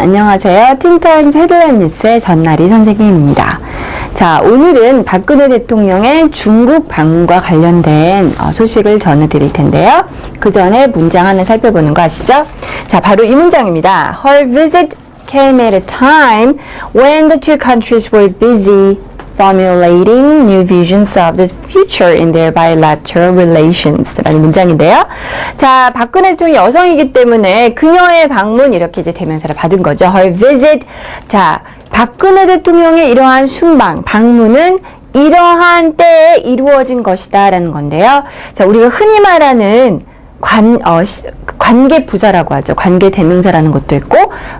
안녕하세요. 틴타임즈 헤드라인 뉴스의 전나리 선생님입니다. 자, 오늘은 박근혜 대통령의 중국 방문과 관련된 소식을 전해드릴 텐데요. 그 전에 문장 하나 살펴보는 거 아시죠? 자, 바로 이 문장입니다. Her visit came at a time when the two countries were busy formulating new visions of the future in their bilateral relations 라는 문장인데요. 자, 박근혜 대통령이 여성이기 때문에 그녀의 방문 이렇게 이제 대명사를 받은 거죠. Her visit. 자, 박근혜 대통령의 이러한 순방, 방문은 이러한 때에 이루어진 것이다 라는 건데요. 자, 우리가 흔히 말하는 관계 부사라고 하죠. 관계 대명사라는 것도 있고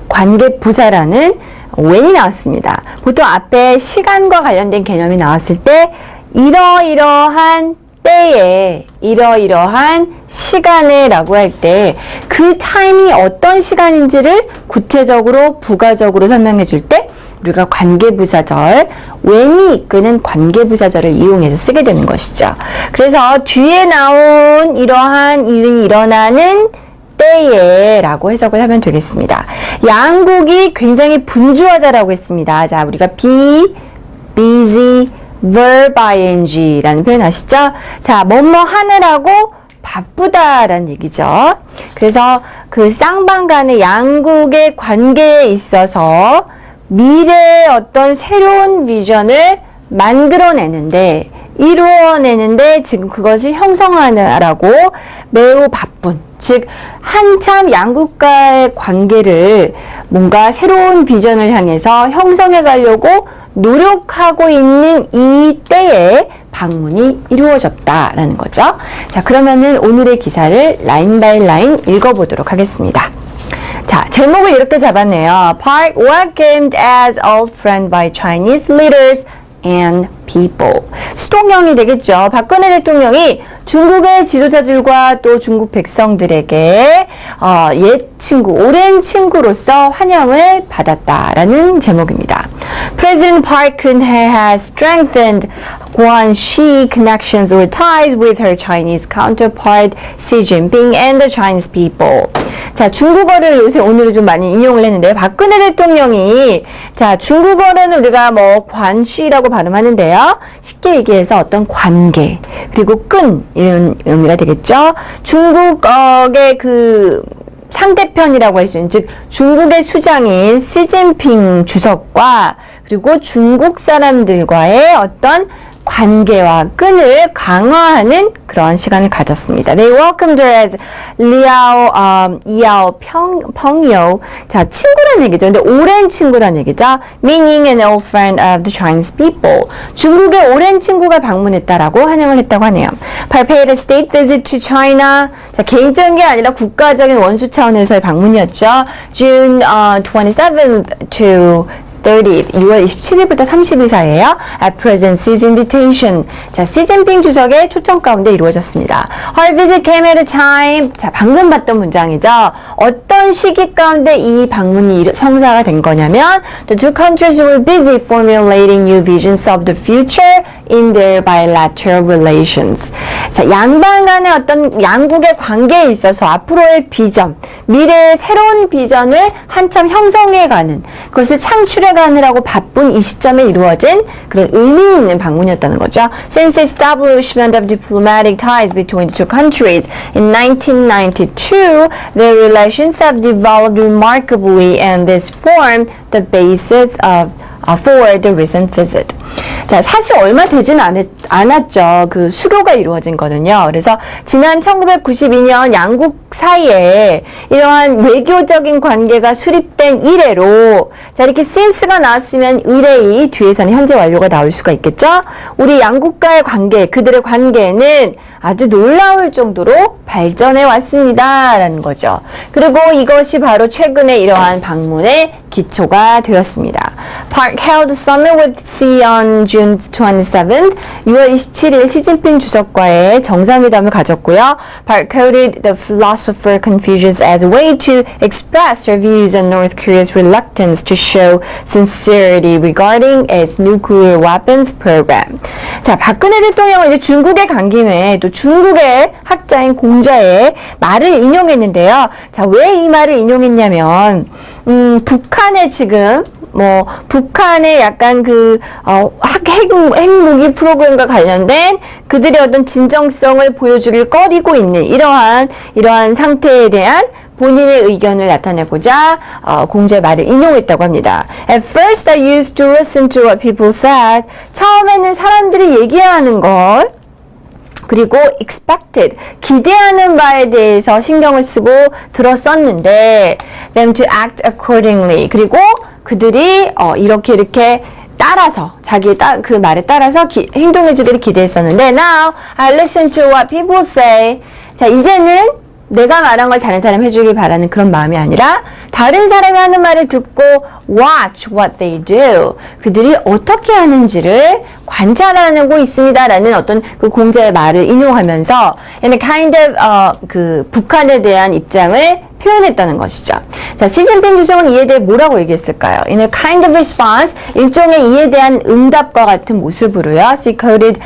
관계 부사라는 when이 나왔습니다. 보통 앞에 시간과 관련된 개념이 나왔을 때 이러이러한 때에 이러이러한 시간에 라고 할 때 그 타임이 어떤 시간인지를 구체적으로 부가적으로 설명해 줄 때 우리가 관계부사절, when이 이끄는 관계부사절을 이용해서 쓰게 되는 것이죠. 그래서 뒤에 나온 이러한 일이 일어나는 때에 라고 해석을 하면 되겠습니다. 양국이 굉장히 분주하다라고 했습니다. 자, 우리가 be, busy, verb ing 라는 표현 아시죠? 자, 뭐뭐 하느라고 바쁘다라는 얘기죠. 그래서 그 쌍방 간의 양국의 관계에 있어서 미래의 어떤 새로운 비전을 만들어내는데 이루어내는데 지금 그것을 형성하느라고 매우 바쁜, 즉 한참 양국과의 관계를 뭔가 새로운 비전을 향해서 형성해 가려고 노력하고 있는 이 때에 방문이 이루어졌다라는 거죠. 자, 그러면은 오늘의 기사를 라인 바이 라인 읽어보도록 하겠습니다. 자, 제목을 이렇게 잡았네요. Park welcomed as old friend by Chinese leaders and people. 수동형이 되겠죠. 박근혜 대통령이 중국의 지도자들과 또 중국 백성들에게 옛 친구, 오랜 친구로서 환영을 받았다라는 제목입니다. President Park Geun-hye has strengthened Guangxi connections or ties with her Chinese counterpart Xi Jinping and the Chinese people. 자, 중국어를 요새 오늘은 좀 많이 인용을 했는데 박근혜 대통령이 자, 중국어는 우리가 뭐 관시라고 발음하는데요. 쉽게 얘기해서 어떤 관계 그리고 끈 이런 의미가 되겠죠. 중국의 그 상대편이라고 할 수 있는 즉 중국의 수장인 시진핑 주석과 그리고 중국 사람들과의 어떤 관계와 끈을 강화하는 그런 시간을 가졌습니다. They welcomed her as Liao Pengyou. 자, 친구란 얘기죠. 근데 오랜 친구란 얘기죠. Meaning an old friend of the Chinese people. 중국의 오랜 친구가 방문했다라고 환영을 했다고 하네요. Paid a state visit to China. 자, 개인적인 게 아니라 국가적인 원수 차원에서의 방문이었죠. June 27th to 30th, 6월 27일부터 30일 사이에요. At President Xi's invitation. 자, 시진핑 주석의 초청 가운데 이루어졌습니다. Her visit came at a time. 자, 방금 봤던 문장이죠. 어떤 시기 가운데 이 방문이 성사가 된 거냐면 The two countries were busy formulating new visions of the future in their bilateral relations. 자, 양방 간의 어떤 양국의 관계에 있어서 앞으로의 비전, 미래의 새로운 비전을 한참 형성해가는 그것을 창출해가느라고 바쁜 이 시점에 이루어진 그런 의미 있는 방문이었다는 거죠. Since the establishment of diplomatic ties between the two countries in 1992, their relations have developed remarkably and this formed the basis for the recent visit. 자, 사실 얼마 되진 않았죠. 그 수교가 이루어진 거는요. 그래서 지난 1992년 양국 사이에 이러한 외교적인 관계가 수립된 이래로 자, 이렇게 since가 나왔으면 의뢰이 뒤에서는 현재 완료가 나올 수가 있겠죠. 우리 양국과의 관계, 그들의 관계는 아주 놀라울 정도로 발전해 왔습니다. 라는 거죠. 그리고 이것이 바로 최근에 이러한 방문의 기초가 되었습니다. Park held a summit with Xi on June 27th. 6월 27일 시진핑 주석과의 정상회담을 가졌고요. Park quoted the philosopher Confucius as a way to express her views on North Korea's reluctance to show sincerity regarding its nuclear weapons program. 자, 박근혜 대통령은 이제 중국에 간 김에 또 중국의 학자인 공자의 말을 인용했는데요. 자, 왜 이 말을 인용했냐면 북한의 지금 북한의 약간 핵무기 프로그램과 관련된 그들의 어떤 진정성을 보여주길 꺼리고 있는 이러한 상태에 대한 본인의 의견을 나타내고자 공자의 말을 인용했다고 합니다. At first I used to listen to what people said. 처음에는 사람들이 얘기하는 걸 그리고 expected, 기대하는 바에 대해서 신경을 쓰고 들었었는데 them to act accordingly. 그리고 그들이 이렇게 따라서 자기의 그 말에 따라서 행동해 주기를 기대했었는데 now I listen to what people say. 자, 이제는 내가 말한 걸 다른 사람이 해주길 바라는 그런 마음이 아니라 다른 사람이 하는 말을 듣고 watch what they do. 그들이 어떻게 하는지를 관찰하고 있습니다라는 어떤 그 공자의 말을 인용하면서 in a kind of 북한에 대한 입장을 표현했다는 것이죠. 자, 시진핑 주석은 이에 대해 뭐라고 얘기했을까요? In a kind of response, 일종의 이에 대한 응답과 같은 모습으로요. He quoted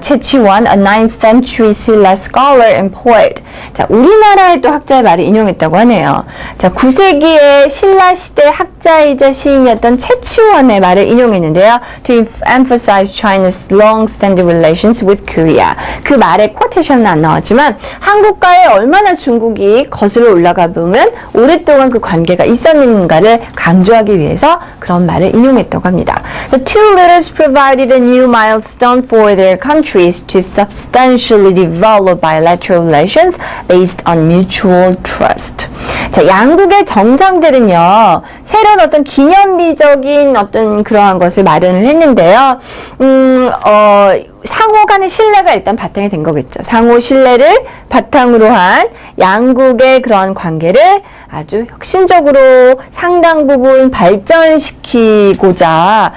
최치원, a 9th century Silla scholar and poet. 자, 우리나라의 또 학자의 말을 인용했다고 하네요. 자, 9세기의 신라 시대 학자이자 시인이었던 최치원의 말을 인용했는데요. To emphasize China's long-standing relations with Korea. 그 말에 쿼테이션은 안 나왔지만 한국과의 얼마나 중국이 거슬러 올라가 보면 오랫동안 그 관계가 있었는가를 강조하기 위해서 그런 말을 인용했다고 합니다. The two leaders provided a new milestone for their countries to substantially develop bilateral relations based on mutual trust. 자, 양국의 정상들은요, 새로운 어떤 기념비적인 어떤 그러한 것을 마련을 했는데요. 상호 간의 신뢰가 일단 바탕이 된 거겠죠. 상호 신뢰를 바탕으로 한 양국의 그런 관계를 아주 혁신적으로 상당 부분 발전시키고자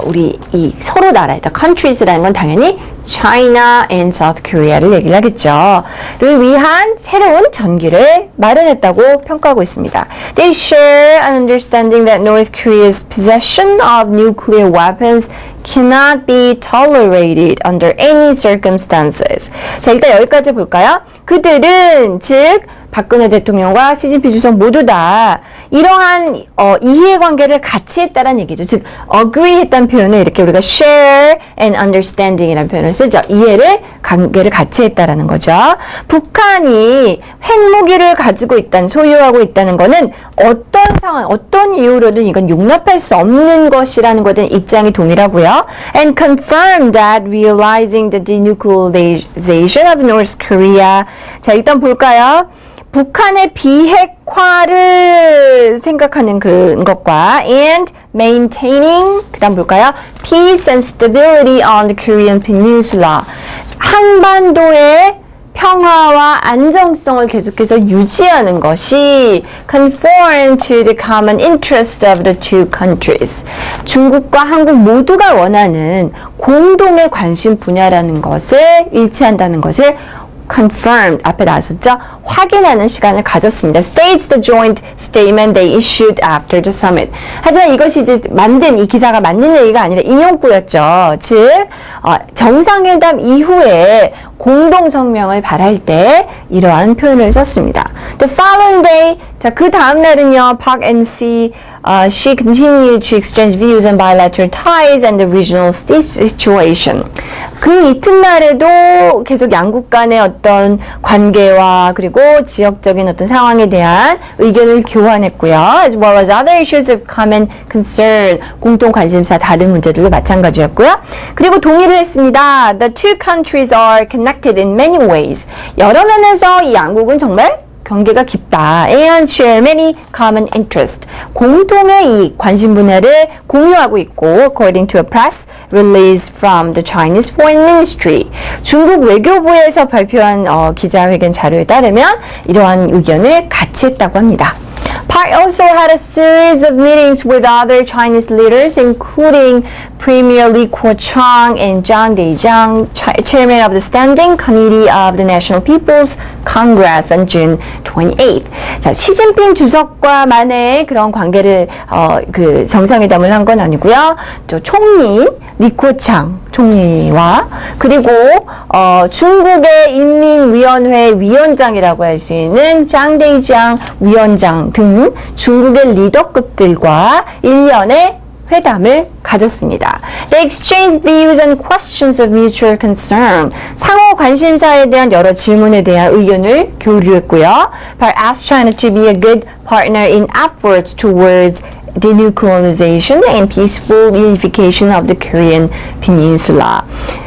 우리 이 서로 나라의 countries라는 건 당연히 China and South Korea를 얘기를 하겠죠. 를 위한 새로운 전기를 마련했다고 평가하고 있습니다. They share an understanding that North Korea's possession of nuclear weapons cannot be tolerated under any circumstances. 자, 일단 여기까지 볼까요? 그들은 즉 박근혜 대통령과 시진핑 주석 모두 다 이러한 이해관계를 같이 했다는 얘기죠. 즉 agree 했다는 표현을 이렇게 우리가 share and understanding 이라는 표현을 쓰죠. 관계를 같이 했다라는 거죠. 북한이 핵무기를 가지고 소유하고 있다는 거는 어떤 상황, 어떤 이유로든 이건 용납할 수 없는 것이라는 것에 입장이 동일하고요. And confirmed that realizing the denuclearization of North Korea. 자, 일단 볼까요? 북한의 비핵화를 생각하는 것과 and maintaining, 그 다음 볼까요? Peace and stability on the Korean Peninsula. 한반도의 평화와 안정성을 계속해서 유지하는 것이 conform to the common interest of the two countries. 중국과 한국 모두가 원하는 공동의 관심 분야라는 것을 일치한다는 것을 confirmed, 앞에 나왔었죠? 확인하는 시간을 가졌습니다. States the joint statement they issued after the summit. 하지만 이것이 이제 이 기사가 맞는 얘기가 아니라 인용구였죠. 즉, 정상회담 이후에 공동성명을 발할 때 이러한 표현을 썼습니다. The following day, 자, 그 다음 날은요, Park and she continued to exchange views on bilateral ties and the regional situation. 그 이튿날에도 계속 양국 간의 어떤 관계와 그리고 지역적인 어떤 상황에 대한 의견을 교환했고요. As well as other issues of common concern, 공통 관심사 다른 문제들도 마찬가지였고요. 그리고 동의를 했습니다. The two countries are connected in many ways. 여러 면에서 이 양국은 정말 관계가 깊다. And share many common interests. 공통의 이 관심 분야를 공유하고 있고, according to a press release from the Chinese Foreign Ministry. 중국 외교부에서 발표한 기자회견 자료에 따르면 이러한 의견을 같이 했다고 합니다. Park also had a series of meetings with other Chinese leaders, including Premier Li Keqiang and Zhang Dejiang, chairman of the Standing Committee of the National People's Congress on June 28th. 자, 시진핑 주석과만의 그런 관계를 정상회담을 한 건 아니고요. 저 총리 리코창 총리와 그리고 중국의 인민위원회 위원장이라고 할 수 있는 장 대이장 위원장 등 한 중국의 리더급들과 1년의 회담을 가졌습니다. They exchanged views on questions of mutual concern. 상호 관심사에 대한 여러 질문에 대한 의견을 교류했고요. But asked China to be a good partner in efforts towards denuclearization and peaceful unification of the Korean Peninsula.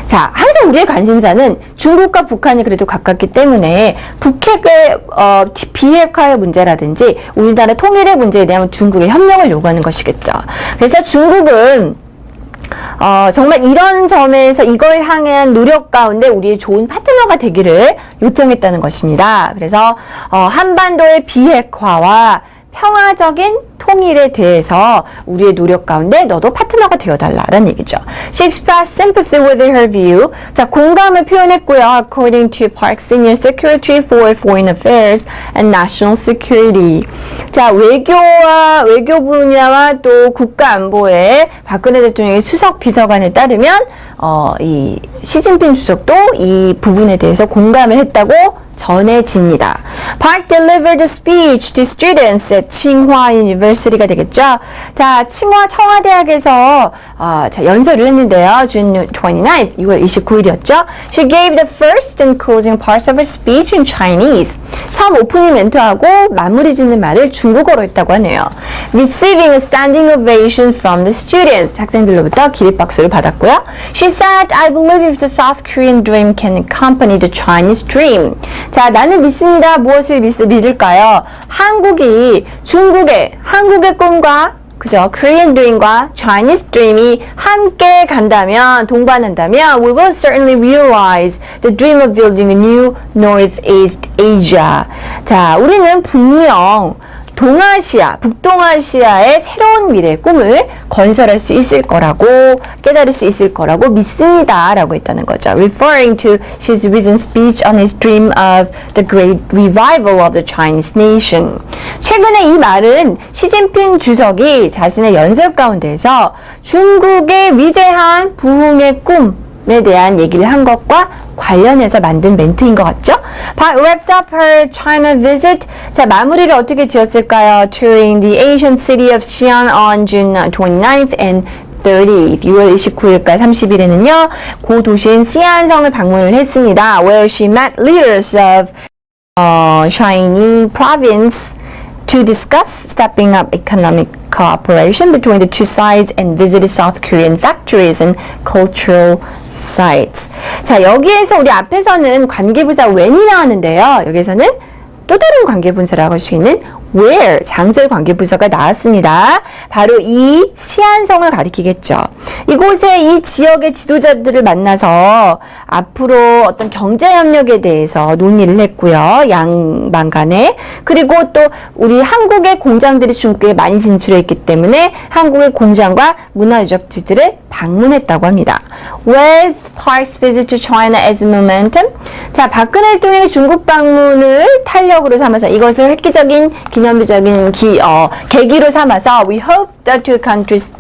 자, 항상 우리의 관심사는 중국과 북한이 그래도 가깝기 때문에 북핵의 비핵화의 문제라든지 우리나라 통일의 문제에 대한 중국의 협력을 요구하는 것이겠죠. 그래서 중국은 정말 이런 점에서 이걸 향한 노력 가운데 우리의 좋은 파트너가 되기를 요청했다는 것입니다. 그래서 한반도의 비핵화와 평화적인 통일에 대해서 우리의 노력 가운데 너도 파트너가 되어달라는 얘기죠. She expressed sympathy with her view. 자, 공감을 표현했고요. According to Park Senior Secretary for Foreign Affairs and National Security. 자, 외교 분야와 또 국가안보의 박근혜 대통령의 수석 비서관에 따르면 이 시진핑 주석도 이 부분에 대해서 공감을 했다고 전해집니다. Park delivered a speech to students at Tsinghua University가 되겠죠. 자, 칭화 청와대학에서 자, 연설을 했는데요. June 29th, 6월 29일이었죠. She gave the first and closing parts of her speech in Chinese. 처음 오프닝 멘트하고 마무리 짓는 말을 중국어로 했다고 하네요. Receiving a standing ovation from the students. 학생들로부터 기립박수를 받았고요. She said, I believe if the South Korean dream can accompany the Chinese dream. 자, 나는 믿습니다. 무엇을 믿을까요? 한국의 꿈과 그죠? Korean dream과 Chinese dream이 함께 간다면, 동반한다면, we will certainly realize the dream of building a new Northeast Asia. 자, 우리는 분명 동아시아, 북동아시아의 새로운 미래의 꿈을 건설할 수 있을 거라고, 깨달을 수 있을 거라고 믿습니다. 라고 했다는 거죠. Referring to his recent speech on his dream of the great revival of the Chinese nation. 최근에 이 말은 시진핑 주석이 자신의 연설 가운데에서 중국의 위대한 부흥의 꿈에 대한 얘기를 한 것과 관련해서 만든 멘트인 것 같죠? Park wrapped up her China visit. 자, 마무리를 어떻게 지었을까요? Touring the Asian city of Xi'an on June 29th and 30th. 6월 29일과 30일에는요, 고 도시인 시안성을 방문을 했습니다. Where she met leaders of Xianing province to discuss stepping up economic cooperation between the two sides and visited South Korean factories and cultural sites. 자, 여기에서 우리 앞에서는 관계부사 when이 나왔는데요. 여기서는 또 다른 관계분사라고 할 수 있는 where, 장소의 관계부사가 나왔습니다. 바로 이 시안성을 가리키겠죠. 이곳에 이 지역의 지도자들을 만나서 앞으로 어떤 경제협력에 대해서 논의를 했고요. 양방 간에. 그리고 또 우리 한국의 공장들이 중국에 많이 진출해 있기 때문에 한국의 공장과 문화유적지들을 방문했다고 합니다. With Park's visit to China as momentum. 자, 박근혜 대통령의 중국 방문을 탄력으로 삼아서 이것을 획기적인 기념비적인 계기로 삼아서 we hope the two countries'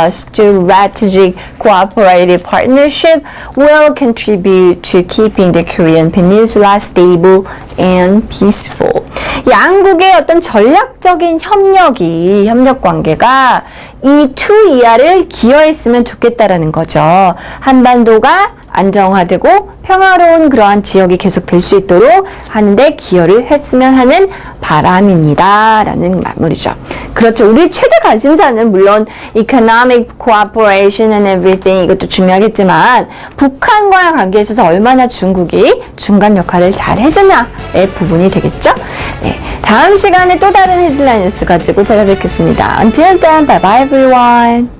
strategic cooperative partnership will contribute to keeping the Korean Peninsula stable and peaceful. 양국의 어떤 전략적인 협력 관계가 이 투 이하를 기여했으면 좋겠다라는 거죠. 한반도가 안정화되고 평화로운 그러한 지역이 계속 될 수 있도록 하는데 기여를 했으면 하는 바람입니다. 라는 말이죠. 그렇죠. 우리 최대 관심사는 물론 economic cooperation and everything 이것도 중요하겠지만 북한과의 관계에 있어서 얼마나 중국이 중간 역할을 잘 해주냐의 부분이 되겠죠. 네, 다음 시간에 또 다른 헤드라인 뉴스 가지고 찾아뵙겠습니다. Until then, bye bye everyone.